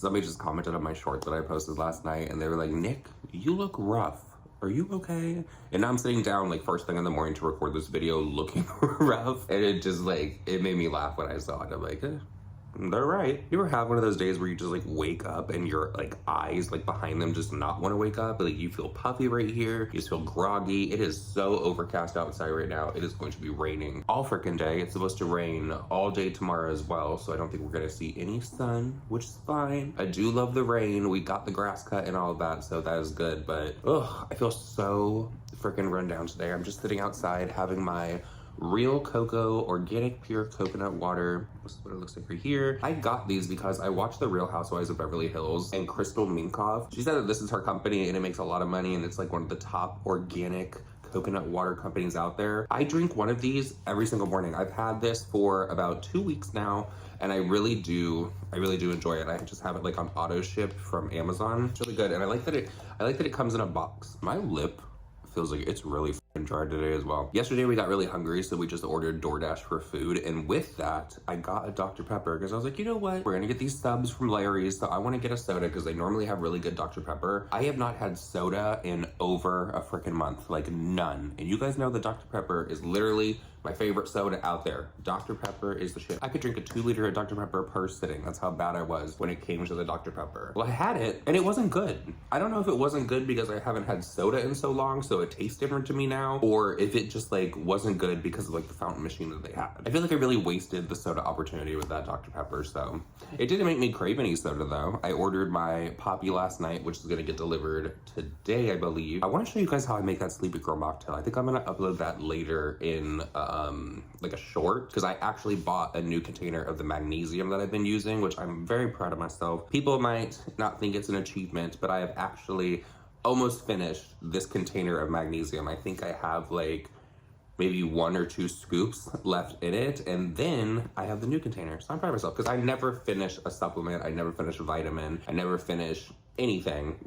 Somebody just commented on my short that I posted last night and they were like, Nick, you look rough. Are you okay? And now I'm sitting down like first thing in the morning to record this video looking rough. And it just like, it made me laugh when I saw it. I'm like, they're right. You ever have one of those days where you just like wake up and your like eyes like behind them just not want to wake up? Like you feel puffy right here. You just feel groggy. It is so overcast outside right now. It is going to be raining all freaking day. It's supposed to rain all day tomorrow as well. So I don't think we're going to see any sun, which is fine. I do love the rain. We got the grass cut and all of that. So that is good. But I feel so freaking run down today. I'm just sitting outside having my real cocoa, organic, pure coconut water. This is what it looks like right here. I got these because I watched The Real Housewives of Beverly Hills, and Crystal Minkoff, she said that this is her company and it makes a lot of money and it's like one of the top organic coconut water companies out there. I drink one of these every single morning. I've had this for about 2 weeks now and I really do enjoy it. I just have it like on auto ship from Amazon. It's really good, and I like that it comes in a box. My lip feels like it's really dry today as well. Yesterday we got really hungry, so we just ordered DoorDash for food, and with that I got a Dr. Pepper because I was like, you know what, we're gonna get these subs from Larry's, so I want to get a soda because they normally have really good Dr. Pepper. I have not had soda in over a freaking month, like none, and you guys know that Dr. Pepper is literally my favorite soda out there. Dr. Pepper is the shit. I could drink a 2-liter of Dr. Pepper per sitting. That's how bad I was when it came to the Dr. Pepper. Well, I had it and it wasn't good. I don't know if it wasn't good because I haven't had soda in so long, so it tastes different to me now, or if it just like wasn't good because of like the fountain machine that they had. I feel like I really wasted the soda opportunity with that Dr. Pepper, so. It didn't make me crave any soda though. I ordered my Poppy last night, which is gonna get delivered today, I believe. I wanna show you guys how I make that Sleepy Girl mocktail. I think I'm gonna upload that later in like a short, because I actually bought a new container of the magnesium that I've been using, which I'm very proud of myself. People might not think it's an achievement, but I have actually almost finished this container of magnesium. I think I have like maybe 1 or 2 scoops left in it, and then I have the new container. So I'm proud of myself because I never finish a supplement, I never finish a vitamin, I never finish anything,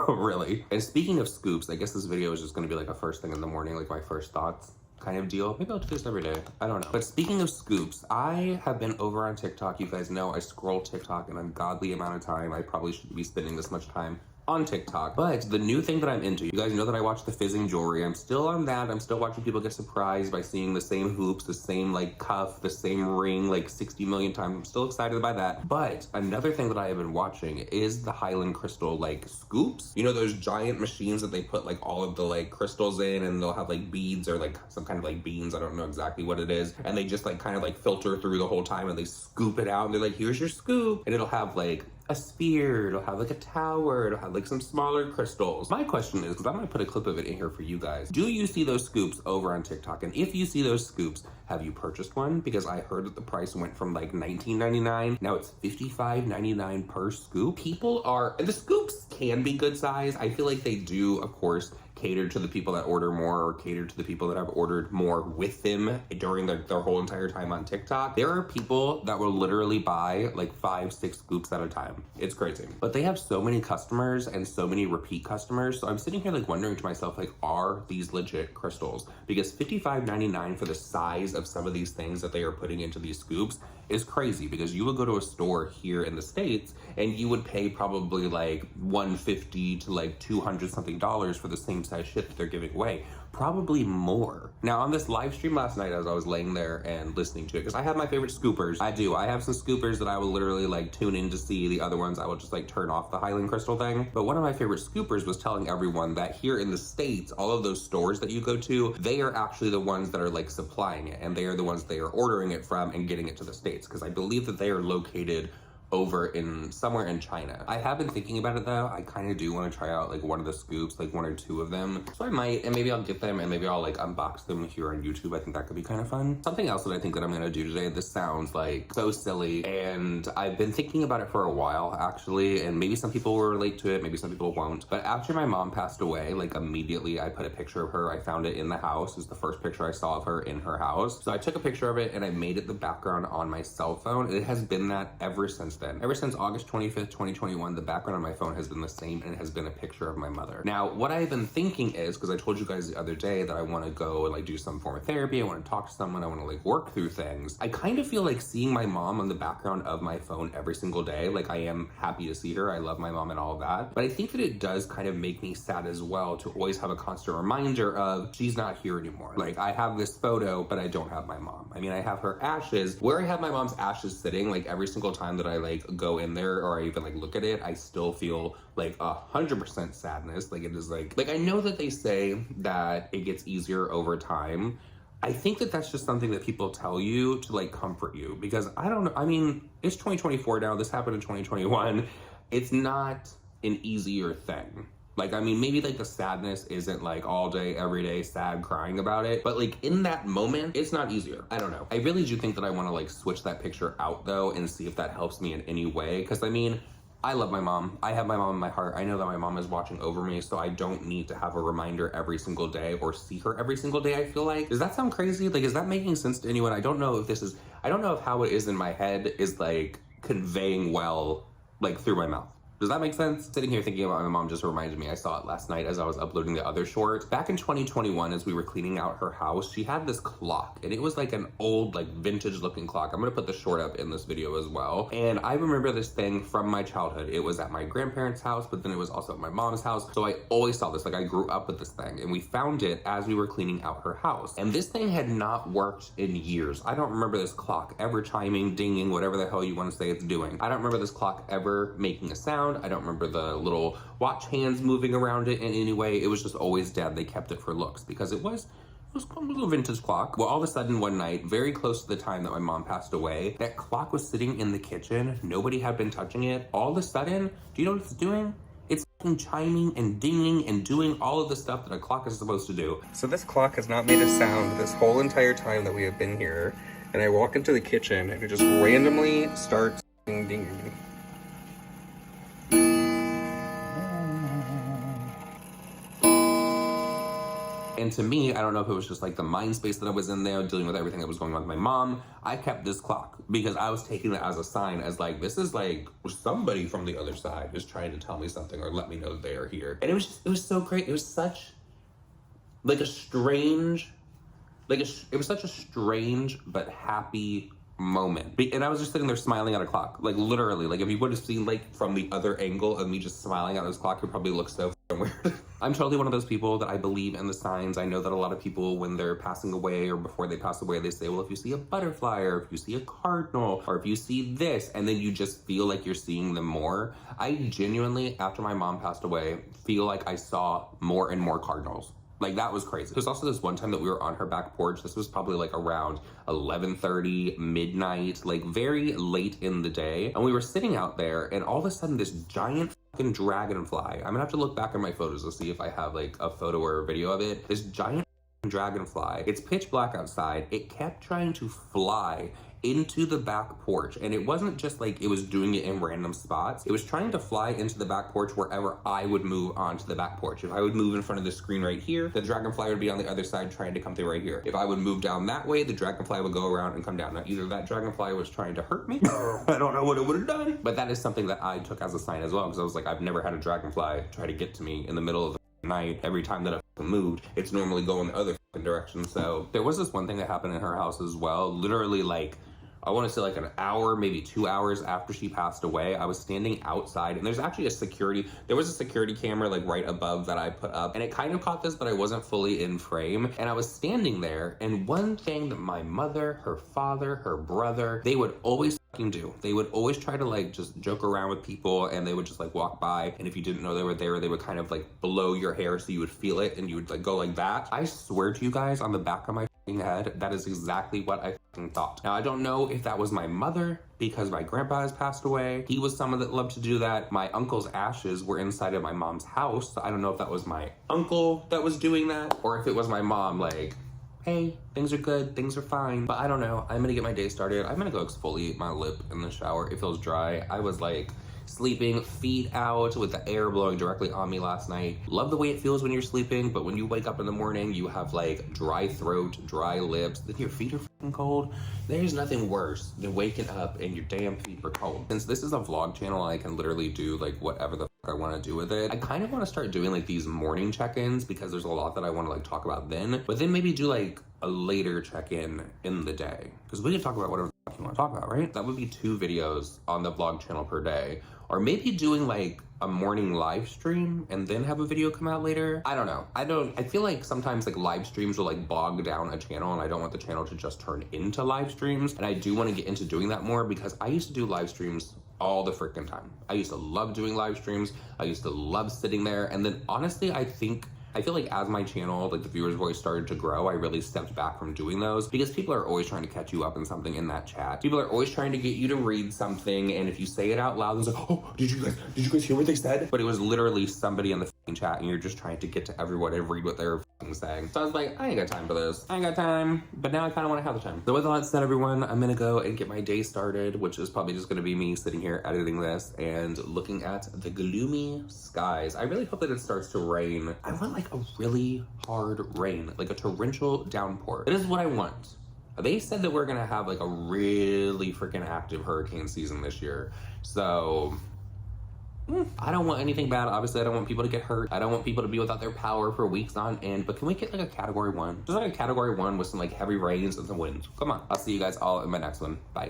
really. And speaking of scoops, I guess this video is just gonna be like a first thing in the morning, like my first thoughts kind of deal. Maybe I'll do this every day. I don't know. But speaking of scoops, I have been over on TikTok. You guys know I scroll TikTok an ungodly amount of time. I probably shouldn't be spending this much time on TikTok, but the new thing that I'm into, you guys know that I watch the fizzing jewelry. I'm still on that. I'm still watching people get surprised by seeing the same hoops, the same like cuff, the same ring like 60 million times. I'm still excited by that. But another thing that I have been watching is the Highland Crystal like scoops. You know those giant machines that they put like all of the like crystals in, and they'll have like beads or like some kind of like beans. I don't know exactly what it is. And they just like kind of like filter through the whole time and they scoop it out and they're like, here's your scoop. And it'll have like a sphere, it'll have like a tower, it'll have like some smaller crystals. My question is, because I'm gonna put a clip of it in here for you guys, do you see those scoops over on TikTok? And if you see those scoops, have you purchased one? Because I heard that the price went from like $19.99, now it's $55.99 per scoop. People are, and the scoops can be good size. I feel like they do, of course, cater to the people that order more, or cater to the people that have ordered more with them during their whole entire time on TikTok. There are people that will literally buy like 5-6 scoops at a time. It's crazy. But they have so many customers and so many repeat customers. So I'm sitting here like wondering to myself, like, are these legit crystals? Because $55.99 for the size of some of these things that they are putting into these scoops is crazy, because you would go to a store here in the States and you would pay probably like $150 to like $200 something for the same size shit that they're giving away. Probably more. Now on this live stream last night, as I was laying there and listening to it, because I have my favorite scoopers. I have some scoopers that I will literally like tune in to see. The other ones I will just like turn off the Highland Crystal thing. But one of my favorite scoopers was telling everyone that here in the States, all of those stores that you go to, they are actually the ones that are like supplying it, and they are the ones they are ordering it from and getting it to the States, because I believe that they are located over in somewhere in China. I have been thinking about it though. I kind of do want to try out like one of the scoops, like 1 or 2 of them. So I might, and maybe I'll get them and maybe I'll like unbox them here on YouTube. I think that could be kind of fun. Something else that I think that I'm gonna do today, this sounds like so silly, and I've been thinking about it for a while actually, and maybe some people will relate to it, maybe some people won't. But after my mom passed away, like immediately I put a picture of her. I found it in the house. It was the first picture I saw of her in her house. So I took a picture of it and I made it the background on my cell phone. It has been that ever since been. Ever since August 25th, 2021, the background on my phone has been the same and it has been a picture of my mother. Now, what I've been thinking is, because I told you guys the other day that I want to go and like do some form of therapy, I want to talk to someone, I want to like work through things. I kind of feel like seeing my mom on the background of my phone every single day. Like, I am happy to see her. I love my mom and all of that. But I think that it does kind of make me sad as well to always have a constant reminder of she's not here anymore. Like, I have this photo, but I don't have my mom. I mean, I have her ashes. Where I have my mom's ashes sitting, like every single time that I like go in there or I even like look at it, I still feel like 100% sadness. Like, it is like I know that they say that it gets easier over time. I think that that's just something that people tell you to like comfort you, because I don't know. I mean, it's 2024 now. This happened in 2021. It's not an easier thing. Like, I mean, maybe like the sadness isn't like all day, every day, sad, crying about it. But like in that moment, it's not easier. I don't know. I really do think that I want to like switch that picture out though and see if that helps me in any way. Because I mean, I love my mom. I have my mom in my heart. I know that my mom is watching over me, so I don't need to have a reminder every single day or see her every single day, I feel like. Does that sound crazy? Like, is that making sense to anyone? I don't know if how it is in my head is like conveying well, like through my mouth. Does that make sense? Sitting here thinking about my mom just reminded me, I saw it last night as I was uploading the other short. Back in 2021, as we were cleaning out her house, she had this clock, and it was like an old, like vintage looking clock. I'm gonna put the short up in this video as well. And I remember this thing from my childhood. It was at my grandparents' house, but then it was also at my mom's house. So I always saw this, like I grew up with this thing, and we found it as we were cleaning out her house. And this thing had not worked in years. I don't remember this clock ever chiming, dinging, whatever the hell you want to say it's doing. I don't remember this clock ever making a sound. I don't remember the little watch hands moving around it in any way. It was just always dead. They kept it for looks because it was a little vintage clock. Well, all of a sudden one night, very close to the time that my mom passed away, that clock was sitting in the kitchen. Nobody had been touching it. All of a sudden, do you know what it's doing? It's chiming and dinging and doing all of the stuff that a clock is supposed to do. So this clock has not made a sound this whole entire time that we have been here. And I walk into the kitchen and it just randomly starts dinging. And to me, I don't know if it was just like the mind space that I was in there dealing with everything that was going on with my mom. I kept this clock because I was taking it as a sign, as like, this is like somebody from the other side is trying to tell me something or let me know that they are here. And it was so great. It was such like a strange, it was such a strange but happy moment. And I was just sitting there smiling at a clock, like literally, like if you would have seen like from the other angle of me just smiling at this clock, it would probably look so weird. I'm totally one of those people that I believe in the signs. I know that a lot of people, when they're passing away or before they pass away, they say, well, if you see a butterfly or if you see a cardinal or if you see this, and then you just feel like you're seeing them more. I genuinely, after my mom passed away, feel like I saw more and more cardinals. Like, that was crazy. There's also this one time that we were on her back porch. This was probably like around 11:30, midnight, like very late in the day. And we were sitting out there and all of a sudden this giant fucking dragonfly, I'm gonna have to look back at my photos to see if I have like a photo or a video of it. This giant dragonfly, it's pitch black outside. It kept trying to fly into the back porch, and it wasn't just like it was doing it in random spots. It was trying to fly into the back porch wherever I would move onto the back porch. If I would move in front of the screen right here, the dragonfly would be on the other side trying to come through right here. If I would move down that way, the dragonfly would go around and come down. Now, either that dragonfly was trying to hurt me, I don't know what it would have done, but that is something that I took as a sign as well, because I was like, I've never had a dragonfly try to get to me in the middle of the night. Every time that I moved, it's normally going the other direction. So there was this one thing that happened in her house as well. Literally, like, I want to say like an hour, maybe 2 hours after she passed away, I was standing outside, and there's actually there was a security camera like right above that I put up, and it kind of caught this, but I wasn't fully in frame. And I was standing there, and one thing that my mother, her father, her brother, they would always do, they would always try to like just joke around with people, and they would just like walk by, and if you didn't know they were there, they would kind of like blow your hair so you would feel it, and you would like go like that. I swear to you guys, on the back of my head, that is exactly what I thought. Now, I don't know if that was my mother, because my grandpa has passed away. He was someone that loved to do that. My uncle's ashes were inside of my mom's house, so I don't know if that was my uncle that was doing that, or if it was my mom, like, hey, things are good, things are fine. But I don't know. I'm gonna get my day started. I'm gonna go exfoliate my lip in the shower. It feels dry. I was like sleeping feet out with the air blowing directly on me last night. Love the way it feels when you're sleeping, but when you wake up in the morning, you have like dry throat, dry lips, then your feet are fucking cold. There's nothing worse than waking up and your damn feet are cold. Since this is a vlog channel, I can literally do like whatever the fuck I want to do with it. I kind of want to start doing like these morning check-ins because there's a lot that I want to like talk about then, but then maybe do like a later check-in in the day, because we can talk about whatever the fuck you want to talk about, right? That would be 2 videos on the vlog channel per day, or maybe doing like a morning live stream and then have a video come out later. I don't know. I feel like sometimes like live streams will like bog down a channel, and I don't want the channel to just turn into live streams. And I do want to get into doing that more because I used to do live streams all the freaking time. I used to love doing live streams. I used to love sitting there. And then honestly, I feel like as my channel, like the viewers voice started to grow, I really stepped back from doing those because people are always trying to catch you up in something in that chat. People are always trying to get you to read something, and if you say it out loud, it's like, oh, did you guys hear what they said? But it was literally somebody in the fucking chat, and you're just trying to get to everyone and read what they're fucking saying. So I was like, I ain't got time for this. I ain't got time, but now I kind of want to have the time. So with all that said, everyone, I'm gonna go and get my day started, which is probably just gonna be me sitting here editing this and looking at the gloomy skies. I really hope that it starts to rain. I want like a really hard rain, like a torrential downpour. That is what I want. They said that we're gonna have like a really freaking active hurricane season this year. So I don't want anything bad. Obviously, I don't want people to get hurt. I don't want people to be without their power for weeks on end. But can we get like a category 1? Just like a category 1 with some like heavy rains and some winds. Come on. I'll see you guys all in my next one. Bye.